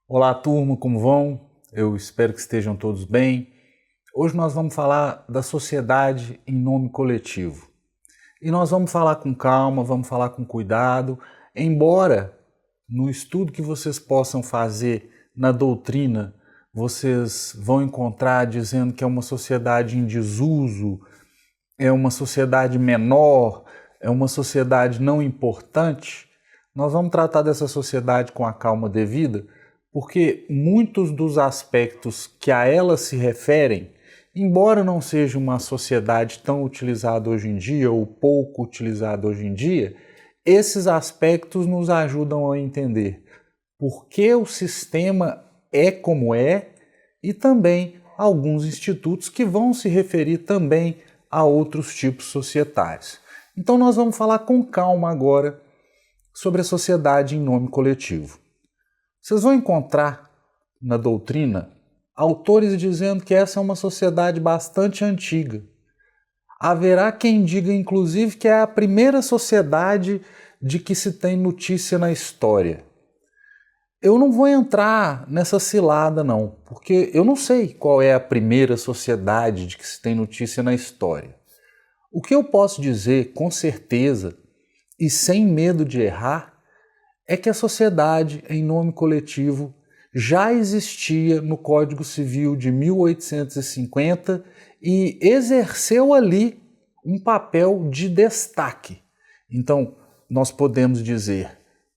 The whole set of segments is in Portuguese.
Olá, turma, como vão? Eu espero que estejam todos bem. Hoje nós vamos falar da sociedade em nome coletivo. E nós vamos falar com calma, vamos falar com cuidado, embora no estudo que vocês possam fazer na doutrina, vocês vão encontrar dizendo que é uma sociedade em desuso, é uma sociedade menor, é uma sociedade não importante. Nós vamos tratar dessa sociedade com a calma devida, porque muitos dos aspectos que a ela se referem, embora não seja uma sociedade tão utilizada hoje em dia ou pouco utilizada hoje em dia, esses aspectos nos ajudam a entender por que o sistema é como é e também alguns institutos que vão se referir também a outros tipos societários. Então nós vamos falar com calma agora sobre a sociedade em nome coletivo. Vocês vão encontrar na doutrina autores dizendo que essa é uma sociedade bastante antiga. Haverá quem diga, inclusive, que é a primeira sociedade de que se tem notícia na história. Eu não vou entrar nessa cilada, não, porque eu não sei qual é a primeira sociedade de que se tem notícia na história. O que eu posso dizer com certeza e sem medo de errar é que a sociedade em nome coletivo já existia no Código Civil de 1850 e exerceu ali um papel de destaque. Então, nós podemos dizer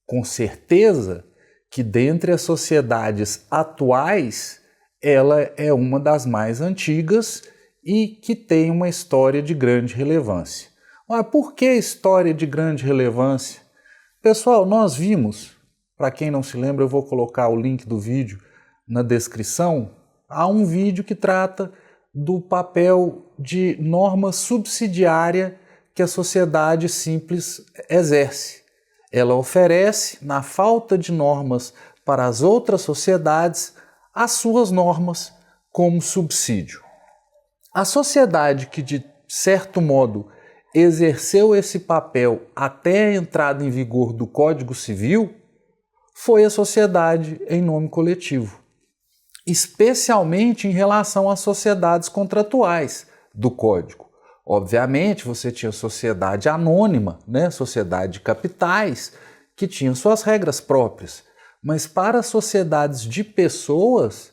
com certeza que dentre as sociedades atuais, ela é uma das mais antigas e que tem uma história de grande relevância. Mas por que história de grande relevância? Pessoal, nós vimos, para quem não se lembra, eu vou colocar o link do vídeo na descrição, há um vídeo que trata do papel de norma subsidiária que a sociedade simples exerce. Ela oferece, na falta de normas para as outras sociedades, as suas normas como subsídio. A sociedade que, de certo modo, exerceu esse papel até a entrada em vigor do Código Civil foi a sociedade em nome coletivo, especialmente em relação às sociedades contratuais do Código. Obviamente, você tinha sociedade anônima, sociedade de capitais, que tinha suas regras próprias, mas para sociedades de pessoas,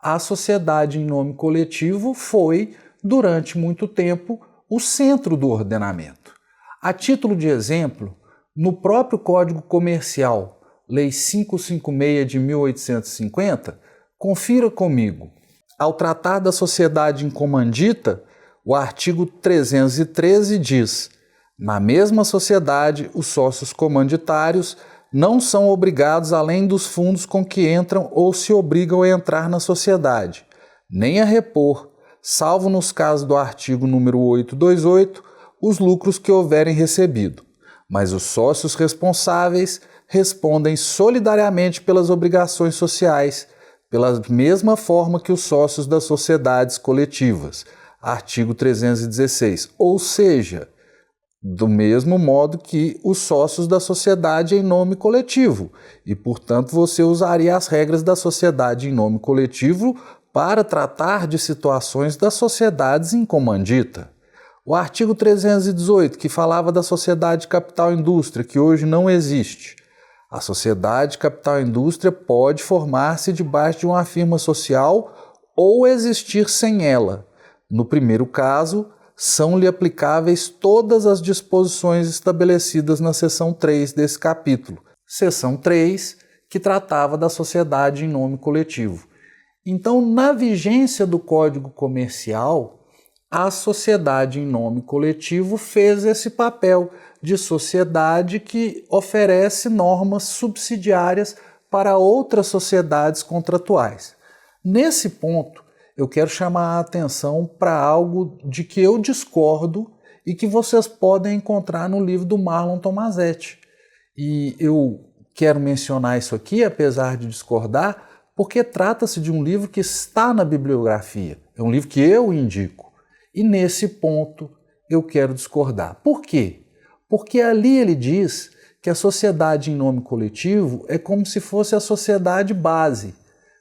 a sociedade em nome coletivo foi, durante muito tempo, o centro do ordenamento. A título de exemplo, no próprio Código Comercial, Lei 556 de 1850, confira comigo. Ao tratar da sociedade em comandita, o artigo 313 diz: na mesma sociedade, os sócios comanditários não são obrigados além dos fundos com que entram ou se obrigam a entrar na sociedade, nem a repor, salvo nos casos do artigo número 828, os lucros que houverem recebido. Mas os sócios responsáveis respondem solidariamente pelas obrigações sociais, pela mesma forma que os sócios das sociedades coletivas. Artigo 316. Ou seja, do mesmo modo que os sócios da sociedade em nome coletivo. E, portanto, você usaria as regras da sociedade em nome coletivo para tratar de situações das sociedades em comandita. O artigo 318, que falava da sociedade capital-indústria, que hoje não existe. A sociedade capital-indústria pode formar-se debaixo de uma firma social ou existir sem ela. No primeiro caso, são-lhe aplicáveis todas as disposições estabelecidas na seção 3 desse capítulo. Seção 3, que tratava da sociedade em nome coletivo. Então, na vigência do Código Comercial, a sociedade em nome coletivo fez esse papel de sociedade que oferece normas subsidiárias para outras sociedades contratuais. Nesse ponto, eu quero chamar a atenção para algo de que eu discordo e que vocês podem encontrar no livro do Marlon Tomasetti. E eu quero mencionar isso aqui, apesar de discordar, porque trata-se de um livro que está na bibliografia. É um livro que eu indico. E nesse ponto eu quero discordar. Por quê? Porque ali ele diz que que a sociedade em nome coletivo é como se fosse a sociedade base.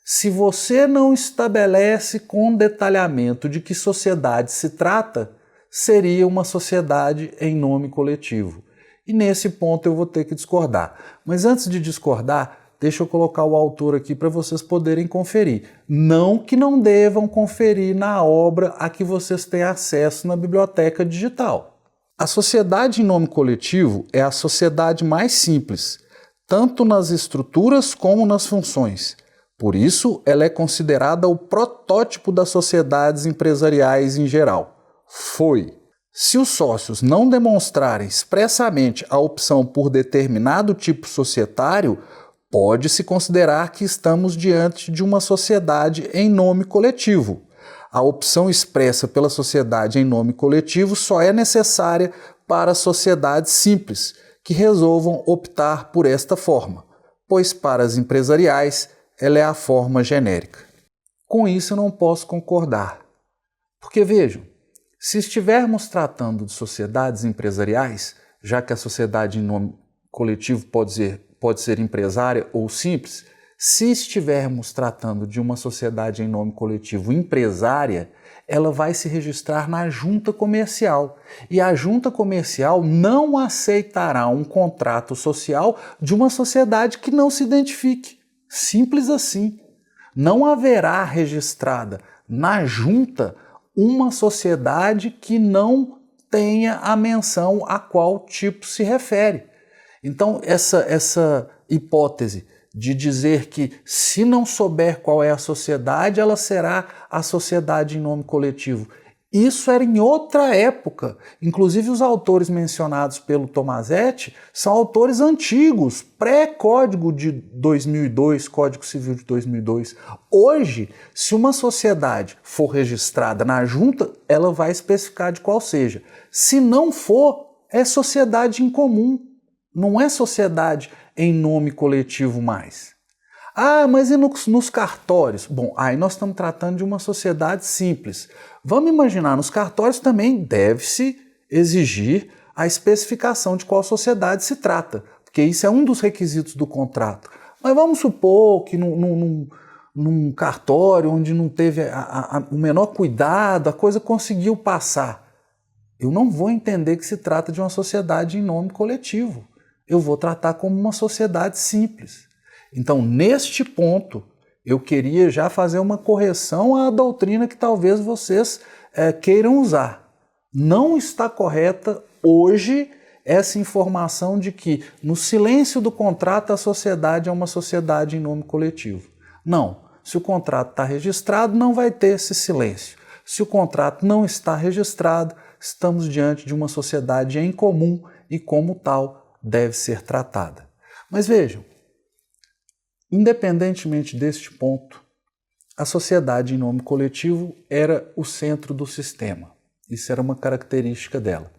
Se você não estabelece com detalhamento de que sociedade se trata, seria uma sociedade em nome coletivo. E nesse ponto eu vou ter que discordar. Mas antes de discordar, deixa eu colocar o autor aqui para vocês poderem conferir. Não que não devam conferir na obra a que vocês têm acesso na biblioteca digital. A sociedade em nome coletivo é a sociedade mais simples, tanto nas estruturas como nas funções. Por isso, ela é considerada o protótipo das sociedades empresariais em geral. Se os sócios não demonstrarem expressamente a opção por determinado tipo societário, pode-se considerar que estamos diante de uma sociedade em nome coletivo. A opção expressa pela sociedade em nome coletivo só é necessária para sociedades simples, que resolvam optar por esta forma, pois para as empresariais ela é a forma genérica. Com isso eu não posso concordar. Porque vejam, se estivermos tratando de sociedades empresariais, já que a sociedade em nome coletivo pode ser empresária ou simples, se estivermos tratando de uma sociedade em nome coletivo empresária, ela vai se registrar na junta comercial. E a junta comercial não aceitará um contrato social de uma sociedade que não se identifique. Simples assim. Não haverá registrada na junta uma sociedade que não tenha a menção a qual tipo se refere. Então, essa hipótese de dizer que se não souber qual é a sociedade, ela será a sociedade em nome coletivo. Isso era em outra época. Inclusive os autores mencionados pelo Tomazetti são autores antigos, pré-código de 2002, Código Civil de 2002. Hoje, se uma sociedade for registrada na junta, ela vai especificar de qual seja. Se não for, é sociedade em comum. Não é sociedade em nome coletivo mais. Ah, mas e nos cartórios? Bom, aí nós estamos tratando de uma sociedade simples. Vamos imaginar, nos cartórios também deve-se exigir a especificação de qual sociedade se trata, porque isso é um dos requisitos do contrato. Mas vamos supor que num cartório onde não teve o menor cuidado, a coisa conseguiu passar. Eu não vou entender que se trata de uma sociedade em nome coletivo. Eu vou tratar como uma sociedade simples. Então, neste ponto, eu queria já fazer uma correção à doutrina que talvez vocês queiram usar. Não está correta hoje essa informação de que, no silêncio do contrato, a sociedade é uma sociedade em nome coletivo. Não. Se o contrato está registrado, não vai ter esse silêncio. Se o contrato não está registrado, estamos diante de uma sociedade em comum e, como tal, deve ser tratada. Mas vejam, independentemente deste ponto, a sociedade em nome coletivo era o centro do sistema. Isso era uma característica dela.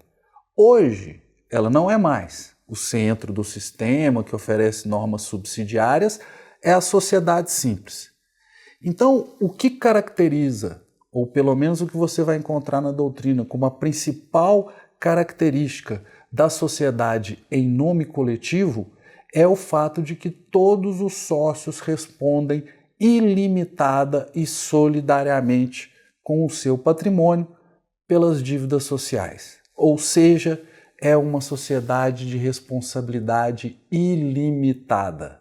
Hoje, ela não é mais o centro do sistema que oferece normas subsidiárias, é a sociedade simples. Então, o que caracteriza, ou pelo menos o que você vai encontrar na doutrina como a principal característica da sociedade em nome coletivo, é o fato de que todos os sócios respondem ilimitada e solidariamente com o seu patrimônio pelas dívidas sociais. Ou seja, é uma sociedade de responsabilidade ilimitada.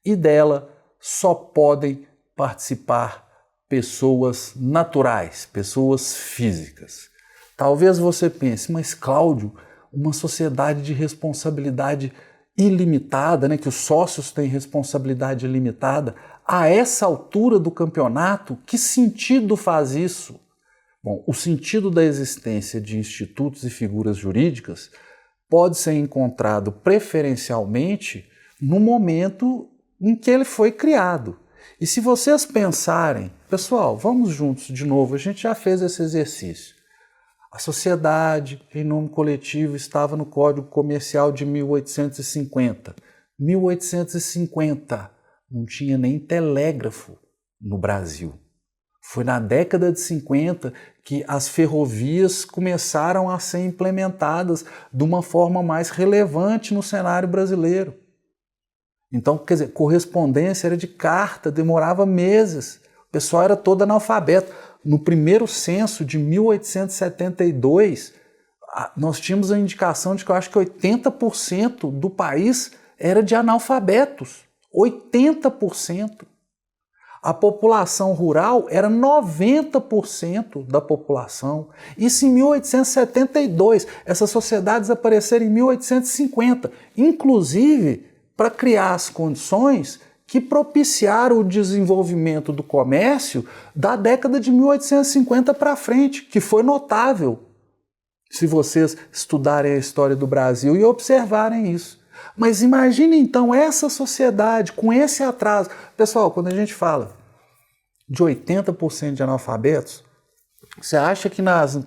E dela só podem participar pessoas naturais, pessoas físicas. Talvez você pense, mas Cláudio, uma sociedade de responsabilidade ilimitada, que os sócios têm responsabilidade ilimitada, a essa altura do campeonato, que sentido faz isso? Bom, o sentido da existência de institutos e figuras jurídicas pode ser encontrado preferencialmente no momento em que ele foi criado. E se vocês pensarem, pessoal, vamos juntos de novo, a gente já fez esse exercício. A sociedade em nome coletivo estava no Código Comercial de 1850. 1850, não tinha nem telégrafo no Brasil. Foi na década de 50 que as ferrovias começaram a ser implementadas de uma forma mais relevante no cenário brasileiro. Então, quer dizer, correspondência era de carta, demorava meses. O pessoal era todo analfabeto. No primeiro censo de 1872, nós tínhamos a indicação de que eu acho que 80% do país era de analfabetos. 80%. A população rural era 90% da população. Isso em 1872. Essas sociedades apareceram em 1850, inclusive para criar as condições que propiciaram o desenvolvimento do comércio da década de 1850 para frente, que foi notável, se vocês estudarem a história do Brasil e observarem isso. Mas imagine então essa sociedade com esse atraso. Pessoal, quando a gente fala de 80% de analfabetos, você acha que nas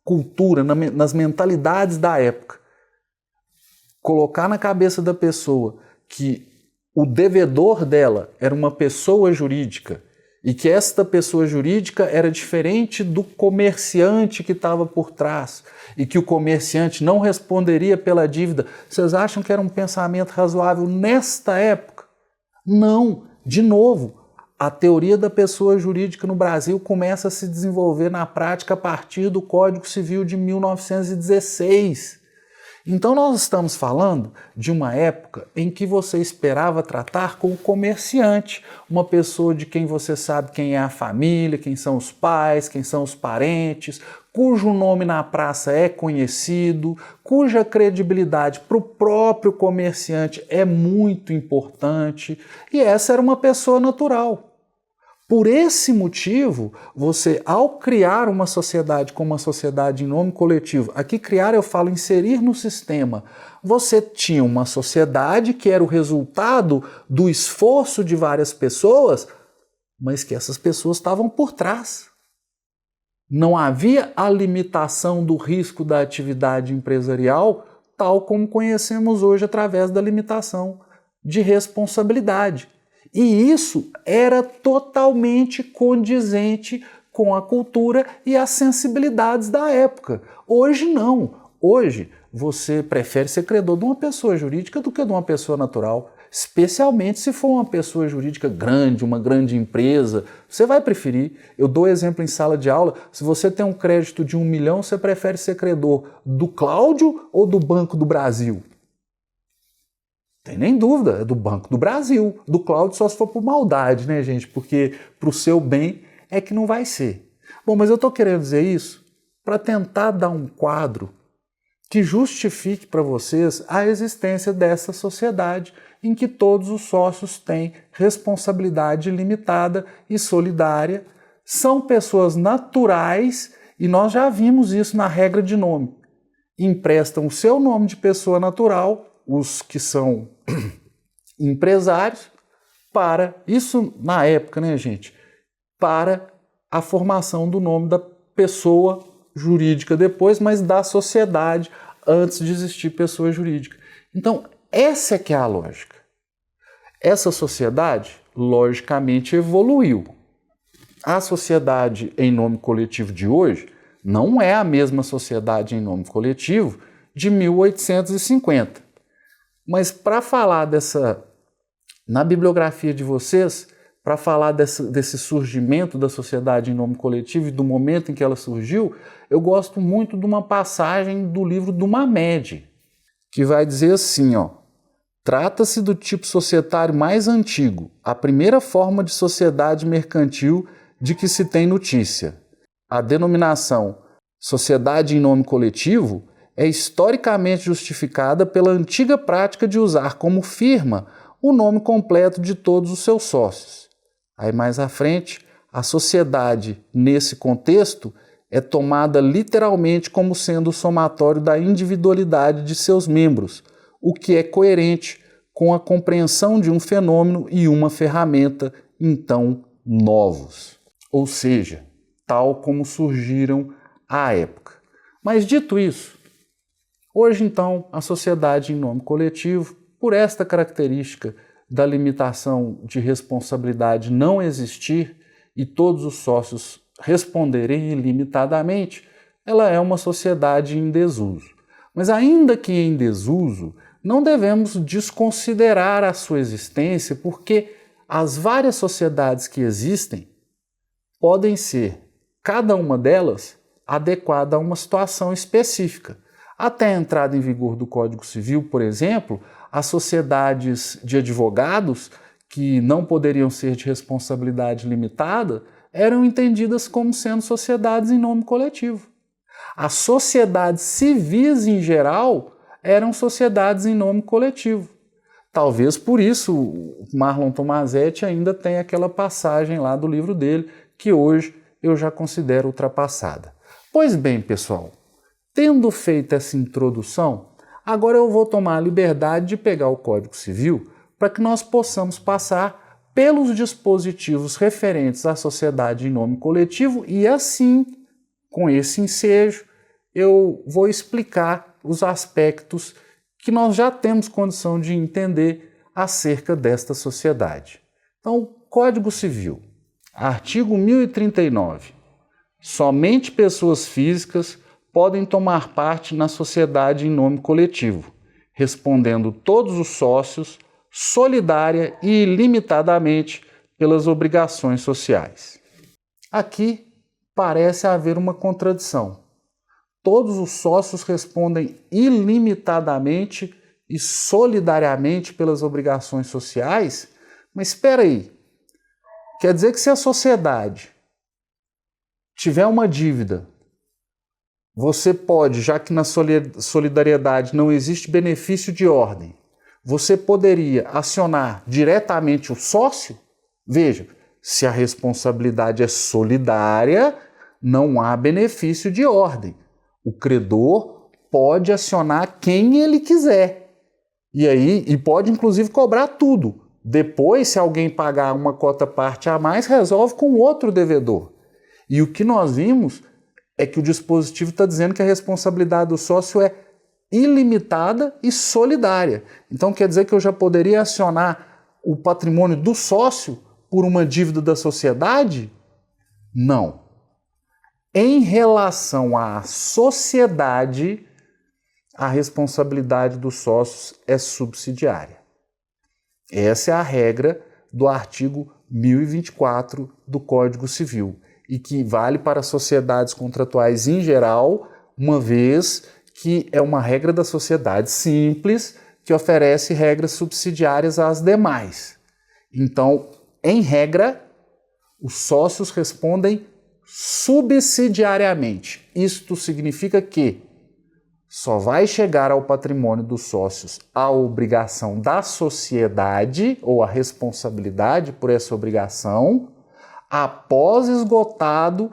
culturas, nas mentalidades da época, colocar na cabeça da pessoa que o devedor dela era uma pessoa jurídica e que esta pessoa jurídica era diferente do comerciante que estava por trás e que o comerciante não responderia pela dívida, vocês acham que era um pensamento razoável nesta época? Não. De novo, a teoria da pessoa jurídica no Brasil começa a se desenvolver na prática a partir do Código Civil de 1916. Então nós estamos falando de uma época em que você esperava tratar com o comerciante, uma pessoa de quem você sabe quem é a família, quem são os pais, quem são os parentes, cujo nome na praça é conhecido, cuja credibilidade para o próprio comerciante é muito importante, e essa era uma pessoa natural. Por esse motivo, você, ao criar uma sociedade como uma sociedade em nome coletivo, aqui criar eu falo inserir no sistema, você tinha uma sociedade que era o resultado do esforço de várias pessoas, mas que essas pessoas estavam por trás. Não havia a limitação do risco da atividade empresarial, tal como conhecemos hoje através da limitação de responsabilidade. E isso era totalmente condizente com a cultura e as sensibilidades da época. Hoje não. Hoje você prefere ser credor de uma pessoa jurídica do que de uma pessoa natural. Especialmente se for uma pessoa jurídica grande, uma grande empresa, você vai preferir. Eu dou exemplo em sala de aula, se você tem um crédito de 1 milhão, você prefere ser credor do Cláudio ou do Banco do Brasil? Tem nem dúvida, é do Banco do Brasil. Do Cláudio só se for por maldade, né, gente? Porque para o seu bem é que não vai ser. Bom, mas eu estou querendo dizer isso para tentar dar um quadro que justifique para vocês a existência dessa sociedade em que todos os sócios têm responsabilidade limitada e solidária, são pessoas naturais e nós já vimos isso na regra de nome. Emprestam o seu nome de pessoa natural, os que são empresários, para, isso na época, né, gente, para a formação do nome da pessoa jurídica depois, mas da sociedade antes de existir pessoa jurídica. Então, essa é que é a lógica. Essa sociedade, logicamente, evoluiu. A sociedade em nome coletivo de hoje não é a mesma sociedade em nome coletivo de 1850. Mas para falar na bibliografia de vocês, para falar desse surgimento da sociedade em nome coletivo e do momento em que ela surgiu, eu gosto muito de uma passagem do livro do Mamed, que vai dizer assim, ó: trata-se do tipo societário mais antigo, a primeira forma de sociedade mercantil de que se tem notícia. A denominação sociedade em nome coletivo é historicamente justificada pela antiga prática de usar como firma o nome completo de todos os seus sócios. Aí mais à frente, a sociedade, nesse contexto, é tomada literalmente como sendo o somatório da individualidade de seus membros, o que é coerente com a compreensão de um fenômeno e uma ferramenta, então, novos. Ou seja, tal como surgiram à época. Mas dito isso, hoje, então, a sociedade em nome coletivo, por esta característica da limitação de responsabilidade não existir e todos os sócios responderem ilimitadamente, ela é uma sociedade em desuso. Mas ainda que em desuso, não devemos desconsiderar a sua existência, porque as várias sociedades que existem podem ser, cada uma delas, adequada a uma situação específica. Até a entrada em vigor do Código Civil, por exemplo, as sociedades de advogados, que não poderiam ser de responsabilidade limitada, eram entendidas como sendo sociedades em nome coletivo. As sociedades civis, em geral, eram sociedades em nome coletivo. Talvez por isso o Marlon Tomasetti ainda tem aquela passagem lá do livro dele, que hoje eu já considero ultrapassada. Pois bem, pessoal, tendo feito essa introdução, agora eu vou tomar a liberdade de pegar o Código Civil para que nós possamos passar pelos dispositivos referentes à sociedade em nome coletivo e assim, com esse ensejo, eu vou explicar os aspectos que nós já temos condição de entender acerca desta sociedade. Então, Código Civil, artigo 1039. Somente pessoas físicas podem tomar parte na sociedade em nome coletivo, respondendo todos os sócios, solidária e ilimitadamente pelas obrigações sociais. Aqui parece haver uma contradição. Todos os sócios respondem ilimitadamente e solidariamente pelas obrigações sociais? Mas espera aí, quer dizer que se a sociedade tiver uma dívida, você pode, já que na solidariedade não existe benefício de ordem, você poderia acionar diretamente o sócio? Veja, se a responsabilidade é solidária, não há benefício de ordem. O credor pode acionar quem ele quiser. E pode inclusive cobrar tudo. Depois, se alguém pagar uma cota parte a mais, resolve com outro devedor. E o que nós vimos é que o dispositivo está dizendo que a responsabilidade do sócio é ilimitada e solidária. Então quer dizer que eu já poderia acionar o patrimônio do sócio por uma dívida da sociedade? Não. Em relação à sociedade, a responsabilidade dos sócios é subsidiária. Essa é a regra do artigo 1024 do Código Civil e que vale para sociedades contratuais em geral, uma vez que é uma regra da sociedade simples que oferece regras subsidiárias às demais. Então, em regra, os sócios respondem subsidiariamente. Isto significa que só vai chegar ao patrimônio dos sócios a obrigação da sociedade ou a responsabilidade por essa obrigação após esgotado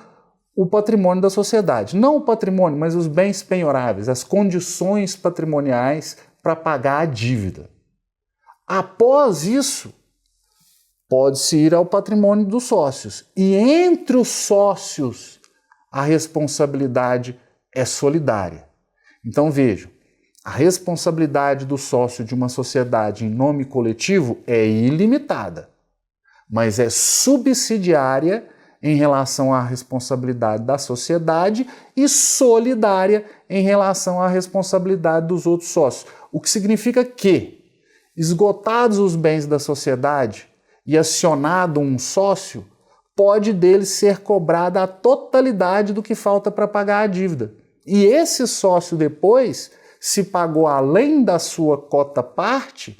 o patrimônio da sociedade. Não o patrimônio, mas os bens penhoráveis, as condições patrimoniais para pagar a dívida. Após isso, pode-se ir ao patrimônio dos sócios. E entre os sócios, a responsabilidade é solidária. Então vejam, a responsabilidade do sócio de uma sociedade em nome coletivo é ilimitada, mas é subsidiária em relação à responsabilidade da sociedade e solidária em relação à responsabilidade dos outros sócios. O que significa que, esgotados os bens da sociedade e acionado um sócio, pode dele ser cobrada a totalidade do que falta para pagar a dívida. E esse sócio depois, se pagou além da sua cota parte,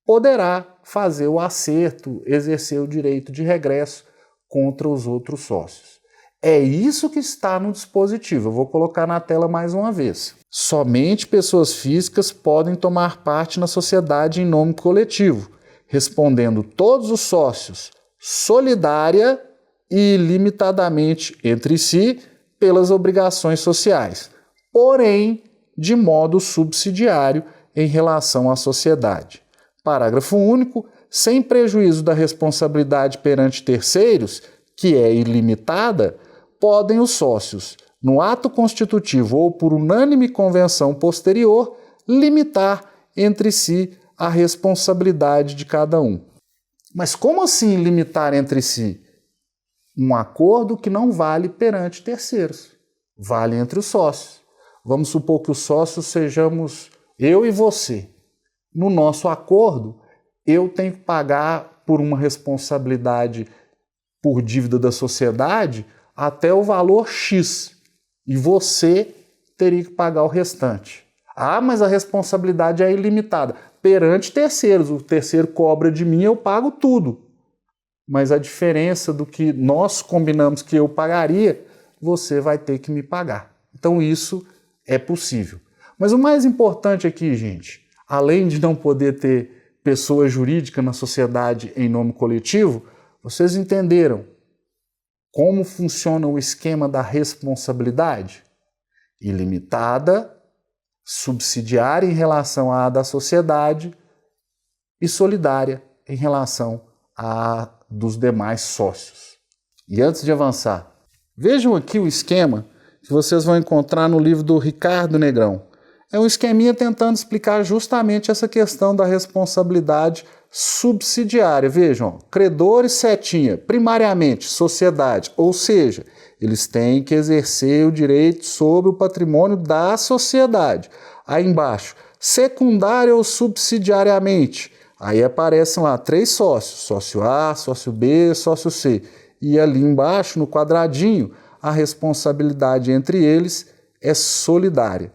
poderá fazer o acerto, exercer o direito de regresso contra os outros sócios. É isso que está no dispositivo. Eu vou colocar na tela mais uma vez. Somente pessoas físicas podem tomar parte na sociedade em nome coletivo, respondendo todos os sócios solidária e ilimitadamente entre si pelas obrigações sociais, porém de modo subsidiário em relação à sociedade. Parágrafo único. Sem prejuízo da responsabilidade perante terceiros, que é ilimitada, podem os sócios, no ato constitutivo ou por unânime convenção posterior, limitar entre si a responsabilidade de cada um. Mas como assim limitar entre si? Um acordo que não vale perante terceiros, vale entre os sócios. Vamos supor que os sócios sejamos eu e você. No nosso acordo, eu tenho que pagar por uma responsabilidade por dívida da sociedade até o valor X. E você teria que pagar o restante. Ah, mas a responsabilidade é ilimitada. Perante terceiros, o terceiro cobra de mim, eu pago tudo. Mas a diferença do que nós combinamos que eu pagaria, você vai ter que me pagar. Então isso é possível. Mas o mais importante aqui, gente, além de não poder ter pessoa jurídica na sociedade em nome coletivo, vocês entenderam como funciona o esquema da responsabilidade? Ilimitada, subsidiária em relação à da sociedade e solidária em relação à dos demais sócios. E antes de avançar, vejam aqui o esquema que vocês vão encontrar no livro do Ricardo Negrão. É um esqueminha tentando explicar justamente essa questão da responsabilidade subsidiária. Vejam, credores setinha, primariamente sociedade, ou seja, eles têm que exercer o direito sobre o patrimônio da sociedade. Aí embaixo, secundária ou subsidiariamente, aí aparecem lá 3 sócios, sócio A, sócio B, sócio C. E ali embaixo, no quadradinho, a responsabilidade entre eles é solidária.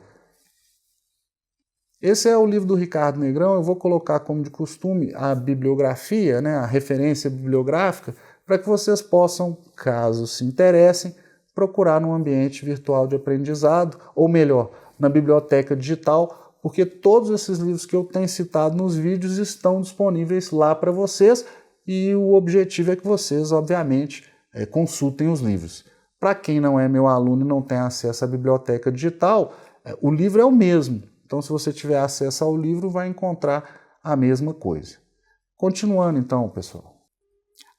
Esse é o livro do Ricardo Negrão. Eu vou colocar, como de costume, a bibliografia, a referência bibliográfica, para que vocês possam, caso se interessem, procurar no ambiente virtual de aprendizado, ou melhor, na biblioteca digital, porque todos esses livros que eu tenho citado nos vídeos estão disponíveis lá para vocês e o objetivo é que vocês, obviamente, consultem os livros. Para quem não é meu aluno e não tem acesso à biblioteca digital, o livro é o mesmo. Então, se você tiver acesso ao livro, vai encontrar a mesma coisa. Continuando então, pessoal.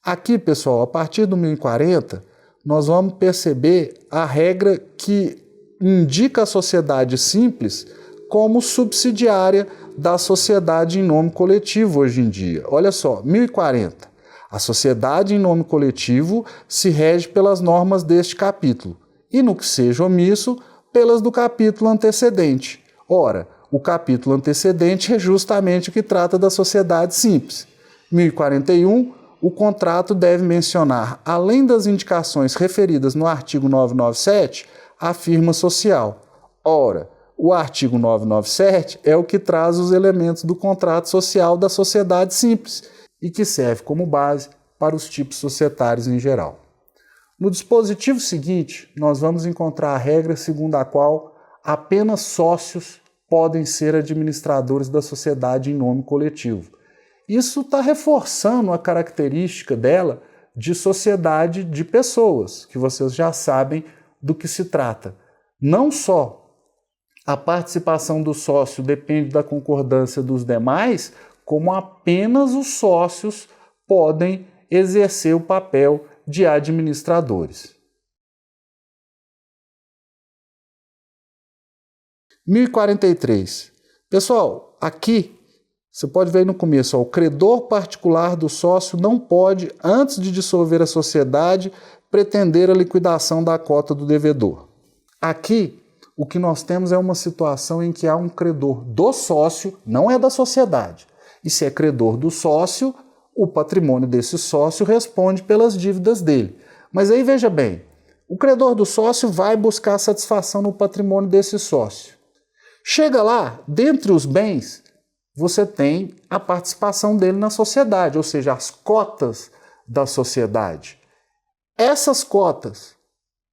Aqui, pessoal, a partir do 1040, nós vamos perceber a regra que indica a sociedade simples como subsidiária da sociedade em nome coletivo hoje em dia. Olha só, 1040. A sociedade em nome coletivo se rege pelas normas deste capítulo e, no que seja omisso, pelas do capítulo antecedente. Ora, o capítulo antecedente é justamente o que trata da sociedade simples. 1041, o contrato deve mencionar, além das indicações referidas no artigo 997, a firma social. Ora, o artigo 997 é o que traz os elementos do contrato social da sociedade simples e que serve como base para os tipos societários em geral. No dispositivo seguinte, nós vamos encontrar a regra segundo a qual apenas sócios podem ser administradores da sociedade em nome coletivo. Isso está reforçando a característica dela de sociedade de pessoas, que vocês já sabem do que se trata. Não só a participação do sócio depende da concordância dos demais, como apenas os sócios podem exercer o papel de administradores. 1043. Pessoal, aqui você pode ver aí no começo, o credor particular do sócio não pode, antes de dissolver a sociedade, pretender a liquidação da cota do devedor. Aqui, o que nós temos é uma situação em que há um credor do sócio, não é da sociedade. E se é credor do sócio, o patrimônio desse sócio responde pelas dívidas dele. Mas aí veja bem, o credor do sócio vai buscar satisfação no patrimônio desse sócio. Chega lá, dentre os bens, você tem a participação dele na sociedade, ou seja, as cotas da sociedade. Essas cotas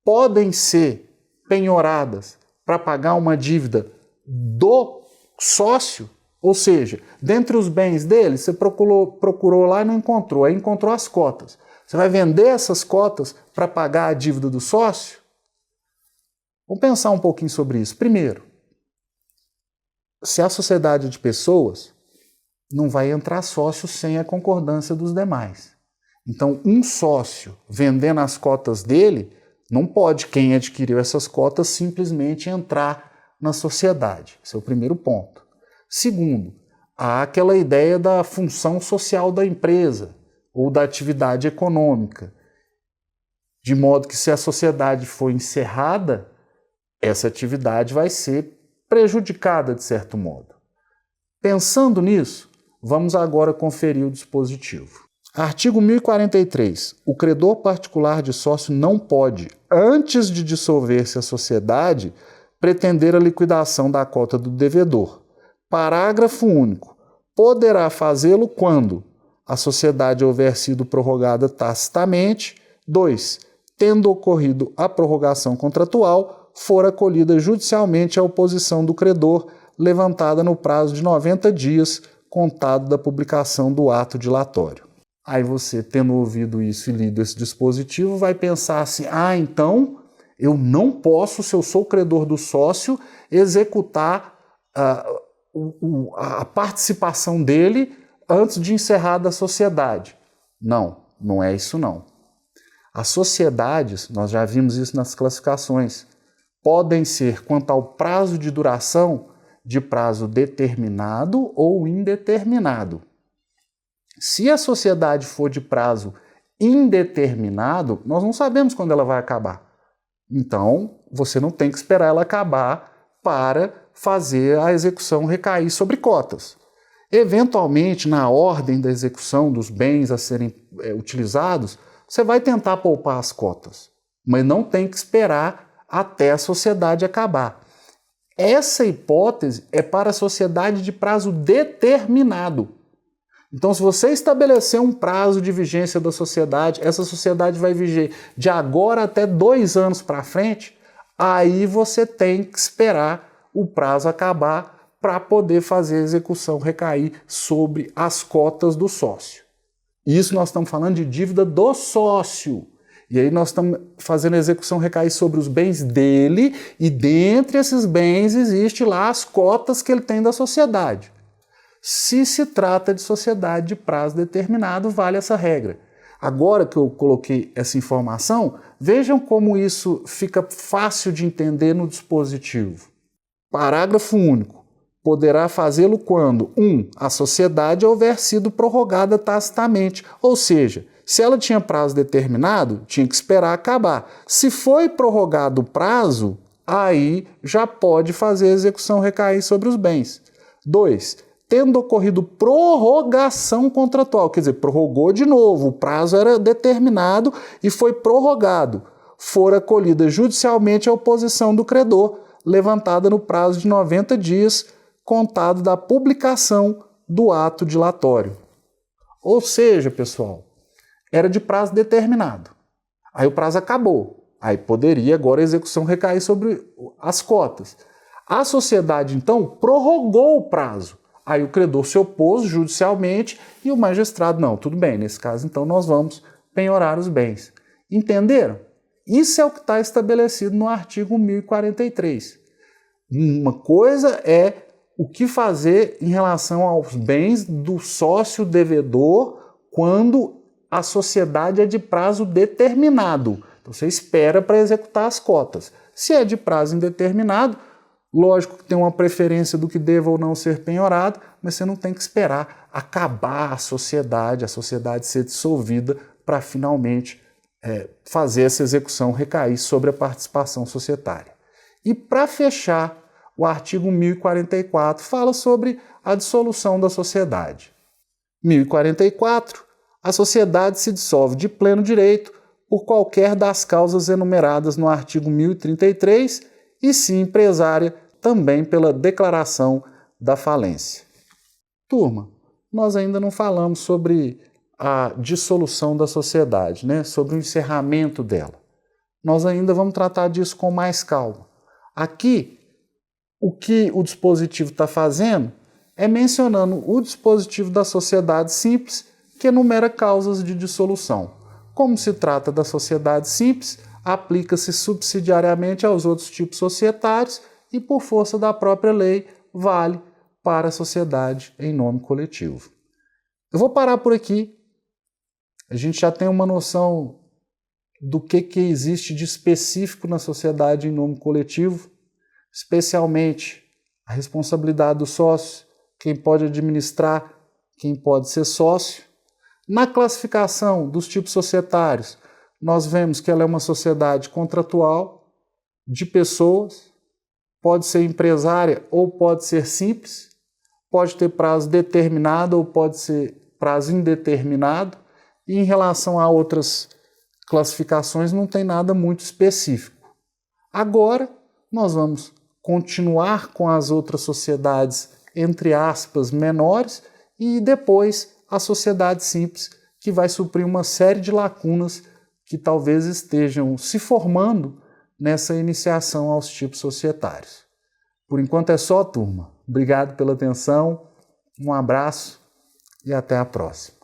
podem ser penhoradas para pagar uma dívida do sócio, ou seja, dentre os bens dele, você procurou lá e não encontrou, aí encontrou as cotas. Você vai vender essas cotas para pagar a dívida do sócio? Vamos pensar um pouquinho sobre isso. Primeiro, se a sociedade de pessoas, não vai entrar sócio sem a concordância dos demais. Então, um sócio vendendo as cotas dele, não pode quem adquiriu essas cotas simplesmente entrar na sociedade. Esse é o primeiro ponto. Segundo, há aquela ideia da função social da empresa ou da atividade econômica. de modo que se a sociedade for encerrada, essa atividade vai ser prejudicada de certo modo. Pensando nisso, vamos agora conferir o dispositivo. Artigo 1043. O credor particular de sócio não pode, antes de dissolver-se a sociedade, pretender a liquidação da cota do devedor. Parágrafo único. Poderá fazê-lo quando a sociedade houver sido prorrogada tacitamente. 2. Tendo ocorrido a prorrogação contratual, for acolhida judicialmente a oposição do credor, levantada no prazo de 90 dias, contado da publicação do ato dilatório. Aí você, tendo ouvido isso e lido esse dispositivo, vai pensar assim, então eu não posso, se eu sou credor do sócio, executar a participação dele antes de encerrar da sociedade. Não, não é isso não. As sociedades, nós já vimos isso nas classificações, podem ser, quanto ao prazo de duração, de prazo determinado ou indeterminado. Se a sociedade for de prazo indeterminado, nós não sabemos quando ela vai acabar. Então, você não tem que esperar ela acabar para fazer a execução recair sobre cotas. Eventualmente, na ordem da execução dos bens a serem utilizados, você vai tentar poupar as cotas, mas não tem que esperar até a sociedade acabar. Essa hipótese é para a sociedade de prazo determinado. Então, se você estabelecer um prazo de vigência da sociedade, essa sociedade vai viger de agora até 2 anos para frente, aí você tem que esperar o prazo acabar para poder fazer a execução recair sobre as cotas do sócio. Isso nós estamos falando de dívida do sócio. E aí nós estamos fazendo a execução recair sobre os bens dele, e dentre esses bens existe lá as cotas que ele tem da sociedade. Se se trata de sociedade de prazo determinado, vale essa regra. Agora que eu coloquei essa informação, vejam como isso fica fácil de entender no dispositivo. Parágrafo único. Poderá fazê-lo quando 1. A sociedade houver sido prorrogada tacitamente, ou seja, se ela tinha prazo determinado, tinha que esperar acabar. Se foi prorrogado o prazo, aí já pode fazer a execução recair sobre os bens. 2. Tendo ocorrido prorrogação contratual, quer dizer, prorrogou de novo, o prazo era determinado e foi prorrogado, for acolhida judicialmente a oposição do credor, levantada no prazo de 90 dias, contado da publicação do ato dilatório. Ou seja, pessoal, era de prazo determinado. Aí o prazo acabou. Aí poderia agora a execução recair sobre as cotas. A sociedade, então, prorrogou o prazo. Aí o credor se opôs judicialmente e o magistrado, não, tudo bem, nesse caso, então, nós vamos penhorar os bens. Entenderam? Isso é o que está estabelecido no artigo 1043. Uma coisa é o que fazer em relação aos bens do sócio devedor quando a sociedade é de prazo determinado. Então você espera para executar as cotas. Se é de prazo indeterminado, lógico que tem uma preferência do que deva ou não ser penhorado, mas você não tem que esperar acabar a sociedade ser dissolvida para finalmente fazer essa execução recair sobre a participação societária. E para fechar, o artigo 1044 fala sobre a dissolução da sociedade. 1044. A sociedade se dissolve de pleno direito por qualquer das causas enumeradas no artigo 1033 e, se empresária, também pela declaração da falência. Turma, nós ainda não falamos sobre a dissolução da sociedade, né? Sobre o encerramento dela. Nós ainda vamos tratar disso com mais calma. Aqui, o que o dispositivo está fazendo é mencionando o dispositivo da sociedade simples, que enumera causas de dissolução. Como se trata da sociedade simples, aplica-se subsidiariamente aos outros tipos societários e, por força da própria lei, vale para a sociedade em nome coletivo. Eu vou parar por aqui. A gente já tem uma noção do que existe de específico na sociedade em nome coletivo, especialmente a responsabilidade do sócio, quem pode administrar, quem pode ser sócio. Na classificação dos tipos societários, nós vemos que ela é uma sociedade contratual de pessoas, pode ser empresária ou pode ser simples, pode ter prazo determinado ou pode ser prazo indeterminado, e em relação a outras classificações não tem nada muito específico. Agora, nós vamos continuar com as outras sociedades, entre aspas, menores, e depois a sociedade simples, que vai suprir uma série de lacunas que talvez estejam se formando nessa iniciação aos tipos societários. Por enquanto é só, turma. Obrigado pela atenção, um abraço e até a próxima.